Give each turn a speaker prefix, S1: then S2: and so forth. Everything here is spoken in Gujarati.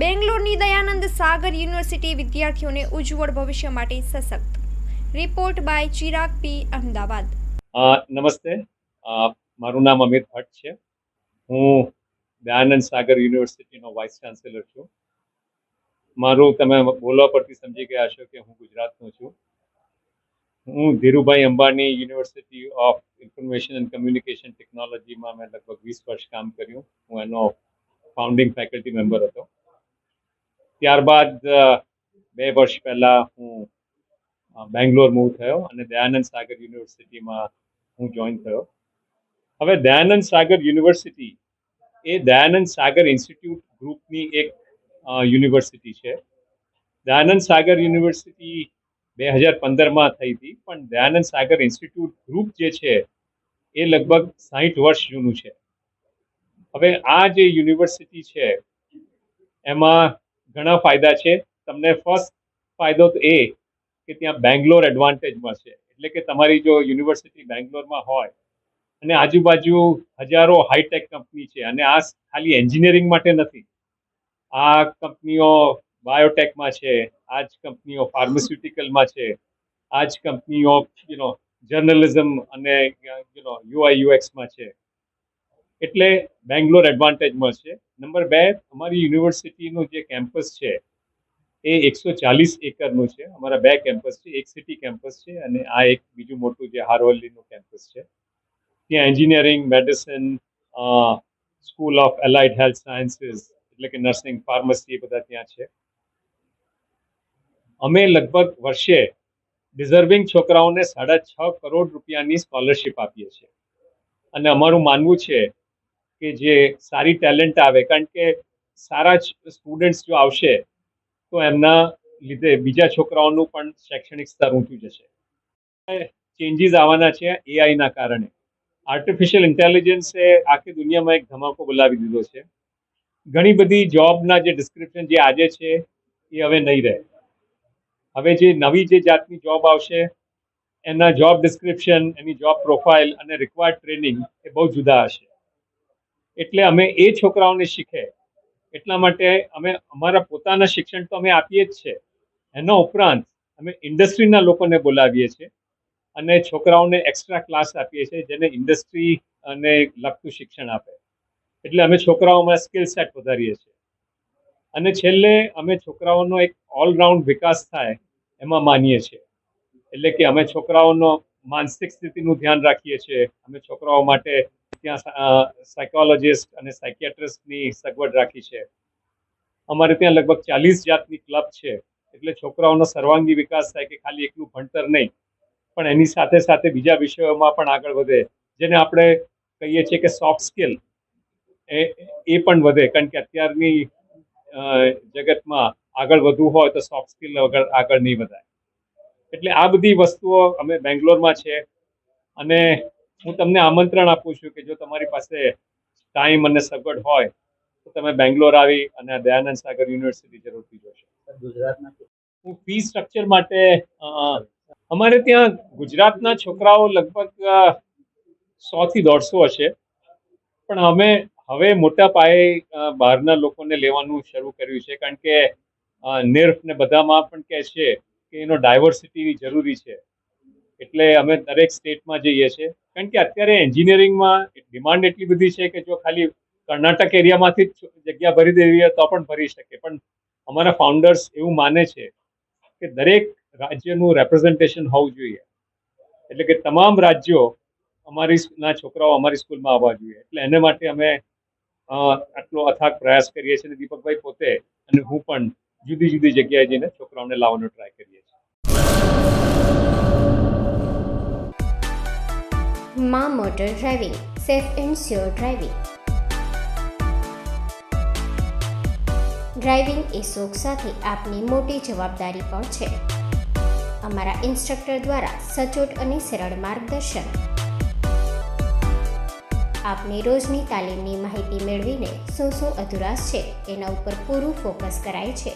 S1: બેંગ્લોરની દયાનંદ સાગર યુનિવર્સિટી વિદ્યાર્થીઓને ઉજ્જવળ ભવિષ્ય માટે સશક્ત. રિપોર્ટ બાય ચિરાગ પી, અમદાવાદ.
S2: નમસ્તે, મારું નામ અમિત ભટ્ટ છે. હું દયાનંદ સાગર યુનિવર્સિટીનો વાઇસ ચાન્સેલર છું. મારું તમે બોલવા પરથી સમજી ગયા છો કે હું ગુજરાતનો છું. હું Dhirubhai Ambani university of information and communication ટેકનોલોજીમાં મેં લગભગ 20 વર્ષ કામ કર્યું. હું એનો ફાઉન્ડિંગ ફેકલ્ટી મેમ્બર હતો. ત્યારબાદ 2 વર્ષ પહેલા હું બેંગ્લોર મૂવ થયો અને દયાનંદ સાગર યુનિવર્સિટીમાં હું જોઈન થયો. હવે દયાનંદ સાગર યુનિવર્સિટી એ દયાનંદ સાગર ઇન્સ્ટિટ્યૂટ ગ્રુપની એક યુનિવર્સિટી છે. દયાનંદ સાગર યુનિવર્સિટી 2015માં થઈ હતી, પણ દયાનંદ સાગર ઇન્સ્ટિટ્યૂટ ગ્રુપ જે છે એ લગભગ 60 વર્ષ જૂનું છે. હવે આ જે યુનિવર્સિટી છે એમાં ઘણા ફાયદા છે. તમને ફર્સ્ટ ફાયદો તો એ કે ત્યાં બેંગ્લોર એડવાન્ટેજમાં છે, એટલે કે તમારી જો યુનિવર્સિટી બેંગ્લોરમાં હોય અને આજુબાજુ હજારો હાઈટેક કંપની છે, અને આ ખાલી એન્જિનિયરિંગ માટે નથી, આ કંપનીઓ બાયોટેકમાં છે, આ જ કંપનીઓ ફાર્માસ્યુટિકલમાં છે, આ જ કંપનીઓ જર્નલિઝમ અને યુઆઈ યુએક્સમાં છે. એટલે બેંગ્લોર એડવાન્ટેજમાં છે. નંબર 2, અમારી યુનિવર્સિટીનું જે કેમ્પસ છે એ 140 એકરનું છે. અમારા 2 કેમ્પસ છે, એક સિટી કેમ્પસ છે અને આ એક બીજું મોટું જે હારોલીનું કેમ્પસ છે. ત્યાં engineering, medicine, school of allied health sciences એટલે કે નર્સિંગ, ફાર્મસી એ બધા ત્યાં છે. અમે લગભગ વર્ષે ડિઝર્વિંગ છોકરાઓને 6.5 કરોડ રૂપિયાની સ્કોલરશિપ આપીએ છીએ. અને અમારું માનવું છે કે જે સારી ટેલેન્ટ આવે, કારણ કે સારા સ્ટુડન્ટ્સ જો આવશે તો એમના લીધે બીજા છોકરાઓનું પણ શૈક્ષણિક સ્તર ઊંચું જશે. ચેન્જીસ આવવાના છે એઆઈના કારણે. આર્ટિફિશિયલ ઇન્ટેલિજન્સે આખી દુનિયામાં એક ધમાકો બોલાવી દીધો છે. ઘણી બધી જોબના જે ડિસ્ક્રિપ્શન જે આજે છે એ હવે નહીં રહે. હવે જે નવી જે જાતની જોબ આવશે એના જોબ ડિસ્ક્રિપ્શન, એની જોબ પ્રોફાઇલ અને રિક્વાયર્ડ ટ્રેનિંગ એ બહુ જુદા હશે. એટલે અમે એ છોકરાઓને શીખે એટલા માટે અમે અમારા પોતાના શિક્ષણ તો અમે આપીએ જ છે, એના ઉપરાંત અમે ઇન્ડસ્ટ્રીના લોકોને બોલાવીએ છીએ અને છોકરાઓને એક્સ્ટ્રા ક્લાસ આપીએ છીએ જેને ઇન્ડસ્ટ્રી અને લગતું શિક્ષણ આપે. એટલે અમે છોકરાઓમાં સ્કિલ સેટ વધારીએ છીએ. અને છેલ્લે અમે છોકરાઓનો એક ઓલરાઉન્ડ વિકાસ થાય એમાં માનીએ છીએ. એટલે કે અમે છોકરાઓનો માનસિક સ્થિતિનું ધ્યાન રાખીએ છીએ. અમે છોકરાઓ માટે ત્યાં સાયકોલોજીસ્ટ અને સાયકિયાટ્રિસ્ટની સગવડ રાખી છે. અમારે ત્યાં લગભગ 40 જાતની ક્લબ છે. એટલે છોકરાઓનો સર્વાંગી વિકાસ થાય કે ખાલી એકલું ભણતર નહીં, પણ એની સાથે સાથે બીજા વિષયોમાં પણ આગળ વધે, જેને આપણે કહીએ છીએ કે સોફ્ટ સ્કિલ એ પણ વધે. કારણ કે અત્યારની જગતમાં આગળ વધવું હોય તો સોફ્ટ સ્કિલ વગર આગળ નહીં વધાય. એટલે આ બધી વસ્તુઓ અમે બેંગ્લોરમાં છે. અને હું તમને આમંત્રણ આપું છું કે જો તમારી પાસે ટાઈમ અને સગવડ હોય તો તમે બેંગ્લોર આવી અને દયાનંદ સાગર યુનિવર્સિટી જરૂરથી જોશો. ગુજરાતના હું ફી સ્ટ્રક્ચર માટે અમારે ત્યાં ગુજરાતના છોકરાઓ લગભગ 100 થી 150 હશે, પણ અમે હવે મોટા પાયે બહારના લોકોને લેવાનું શરૂ કર્યું છે, કારણ કે નિર્ફ ને બધામાં પણ કહે છે કે એનો ડાયવર્સિટી જરૂરી છે. એટલે અમે દરેક સ્ટેટમાં જઈએ છીએ, કારણ કે અત્યારે એન્જિનિયરિંગમાં ડિમાન્ડ એટલી બધી છે કે જો ખાલી કર્ણાટક એરિયામાંથી જગ્યા ભરી દેવી હોય તો પણ ભરી શકે. પણ અમારા ફાઉન્ડર્સ એવું માને છે કે દરેક રાજ્યનું રેપ્રેઝન્ટેશન હોવું જોઈએ. એટલે કે તમામ રાજ્યો ના છોકરાઓ અમારી સ્કૂલમાં આવવા જોઈએ. એટલે એને માટે અમે આટલો અથાગ પ્રયાસ કરીએ છીએ. દીપકભાઈ પોતે અને હું પણ જુદી જુદી જગ્યાએ જઈને છોકરાઓને લાવવાનો ટ્રાય કરીએ છીએ.
S3: માં motor driving, safe and sure driving. Driving એ શોખ સાથે આપની મોટી જવાબદારી પણ છે. અમારા ઇન્સ્ટ્રક્ટર દ્વારા સચોટ અને સરળ માર્ગદર્શન. આપની રોજની તાલીમની માહિતી મેળવીને શું અધુરાશ છે એના ઉપર પૂરું ફોકસ કરાય છે.